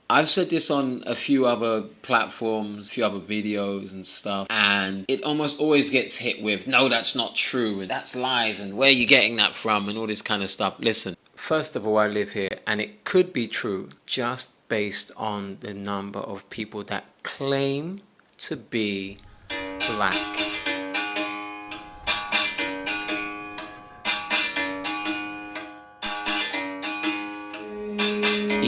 I've said this on a few other platforms, a few other videos and stuff, and it almost always gets hit with, no, that's not true, and that's lies, and where are you getting that from, and all this kind of stuff. Listen, first of all, I live here, and it could be true just based on the number of people that claim to be black.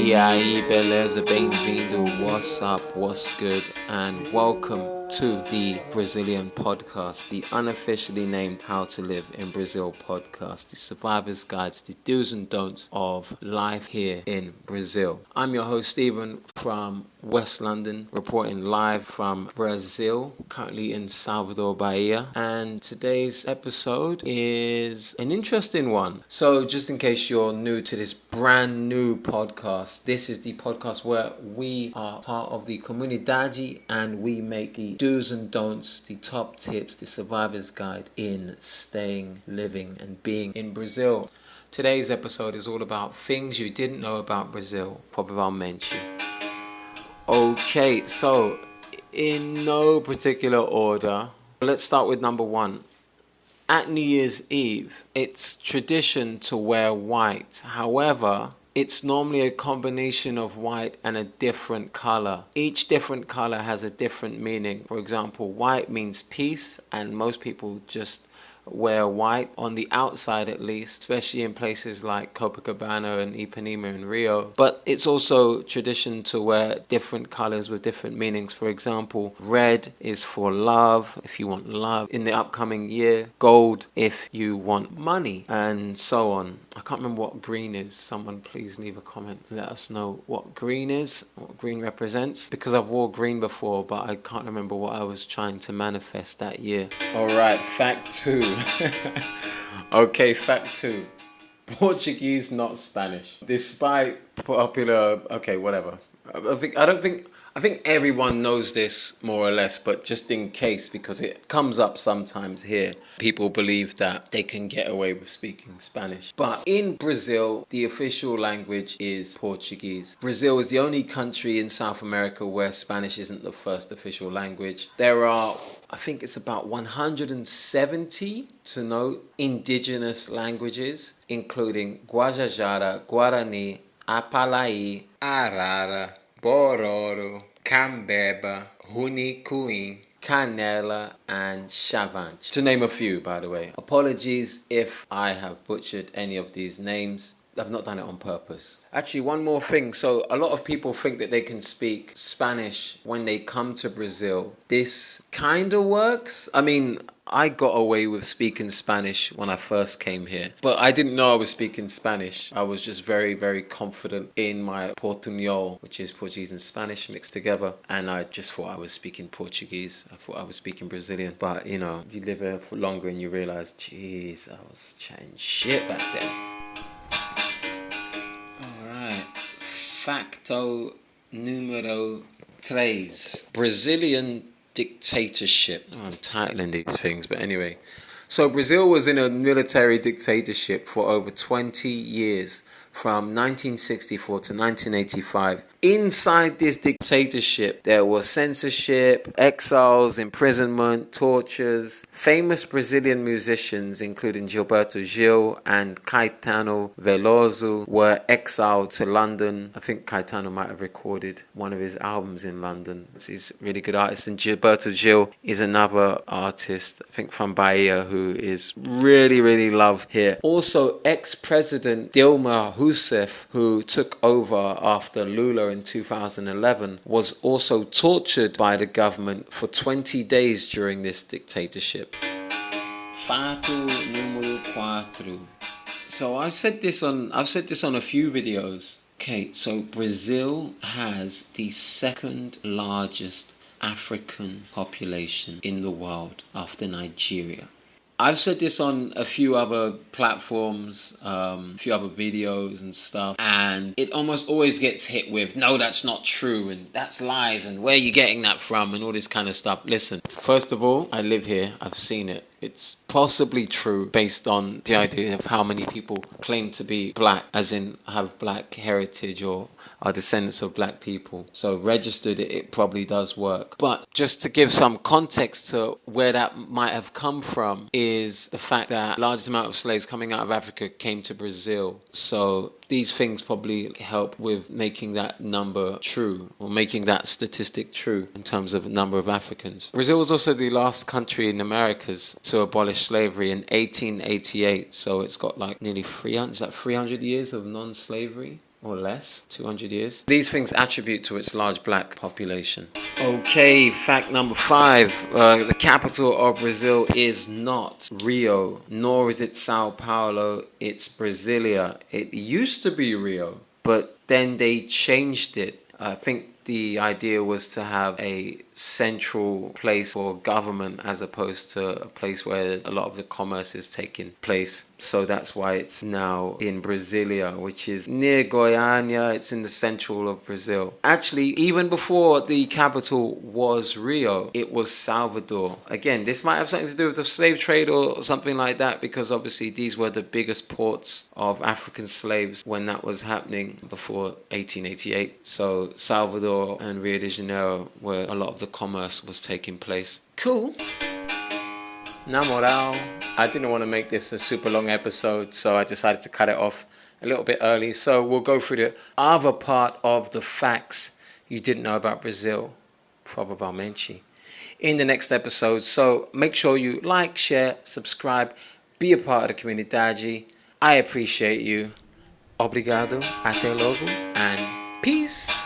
E aí, beleza, bem-vindo, what's up, what's good, and welcome to the Brazilian podcast, the unofficially named How to Live in Brazil podcast, the survivor's guides, the do's and don'ts of life here in Brazil. I'm your host, Stephen, from West London, reporting live from Brazil, currently in Salvador, Bahia, and today's episode is an interesting one. So just in case you're new to this brand new podcast, this is the podcast where we are part of the communidade and we make the do's and don'ts, the top tips, the survivor's guide in staying, living and being in Brazil. Today's episode is all about things you didn't know about Brazil, provavelmente. Okay, so in no particular order, let's start with number one. At New Year's Eve, it's tradition to wear white. However, it's normally a combination of white and a different color. Each different color has a different meaning. For example, white means peace, and most people just wear white on the outside, at least, especially in places like Copacabana and Ipanema in Rio. But it's also tradition to wear different colors with different meanings. For example, red is for love, if you want love in the upcoming year. Gold if you want money, and so on. I can't remember what green is. Someone please leave a comment. Let us know what green is, what green represents. Because I've wore green before, but I can't remember what I was trying to manifest that year. Alright, fact 2. Okay, fact 2. Portuguese, not Spanish. Despite popular... Okay, whatever. I think everyone knows this more or less, but just in case, because it comes up sometimes here, people believe that they can get away with speaking Spanish. But in Brazil, the official language is Portuguese. Brazil is the only country in South America where Spanish isn't the first official language. There are, I think it's about 170 to note, indigenous languages, including Guajajara, Guarani, Apalaí, Arara, Bororo, Cambeba, Runicuim, Canela, and Chavante. To name a few, by the way. Apologies if I have butchered any of these names. I've not done it on purpose. Actually, one more thing. So a lot of people think that they can speak Spanish when they come to Brazil. This kind of works. I mean, I got away with speaking Spanish when I first came here, but I didn't know I was speaking Spanish. I was just very, very confident in my Portuñol, which is Portuguese and Spanish mixed together, and I just thought I was speaking Portuguese. I thought I was speaking Brazilian, but you know, you live here for longer and you realize, jeez, I was chatting shit back then. Alright, facto numero 3. Brazilian dictatorship. I'm titling these things, but anyway. So Brazil was in a military dictatorship for over 20 years, from 1964 to 1985. Inside this dictatorship, there was censorship, exiles, imprisonment, tortures. Famous Brazilian musicians, including Gilberto Gil and Caetano Veloso, were exiled to London. I think Caetano might have recorded one of his albums in London. He's a really good artist. And Gilberto Gil is another artist, I think from Bahia, who is really, really loved here. Also, ex-president Dilma Rousseff, who took over after Lula in 2011, was also tortured by the government for 20 days during this dictatorship. Fato número 4. So I've said this on a few videos. Okay, so Brazil has the second largest African population in the world after Nigeria. I've said this on a few other platforms, a few other videos and stuff, and it almost always gets hit with, no, that's not true, and that's lies, and where are you getting that from, and all this kind of stuff. Listen, first of all, I live here, I've seen it. It's possibly true based on the idea of how many people claim to be black, as in have black heritage or are descendants of black people. So registered, it probably does work. But just to give some context to where that might have come from is the fact that the largest amount of slaves coming out of Africa came to Brazil. So these things probably help with making that number true, or making that statistic true in terms of the number of Africans. Brazil was also the last country in Americas to abolish slavery in 1888. So it's got like nearly 300 years of non-slavery. Or less, 200 years. These things attribute to its large black population. Okay, fact number 5. The capital of Brazil is not Rio, nor is it Sao Paulo, it's Brasilia. It used to be Rio, but then they changed it. I think the idea was to have a central place for government as opposed to a place where a lot of the commerce is taking place. So that's why it's now in Brasilia, which is near Goiânia. It's in the central of Brazil. Actually, even before the capital was Rio, it was Salvador. Again, this might have something to do with the slave trade or something like that, because obviously these were the biggest ports of African slaves when that was happening before 1888. So Salvador and Rio de Janeiro, where a lot of the commerce was taking place. Cool. Na moral, I didn't want to make this a super long episode, so I decided to cut it off a little bit early. So we'll go through the other part of the facts you didn't know about Brazil, provavelmente, in the next episode. So make sure you like, share, subscribe, be a part of the communidade. I appreciate you. Obrigado, até logo, and peace.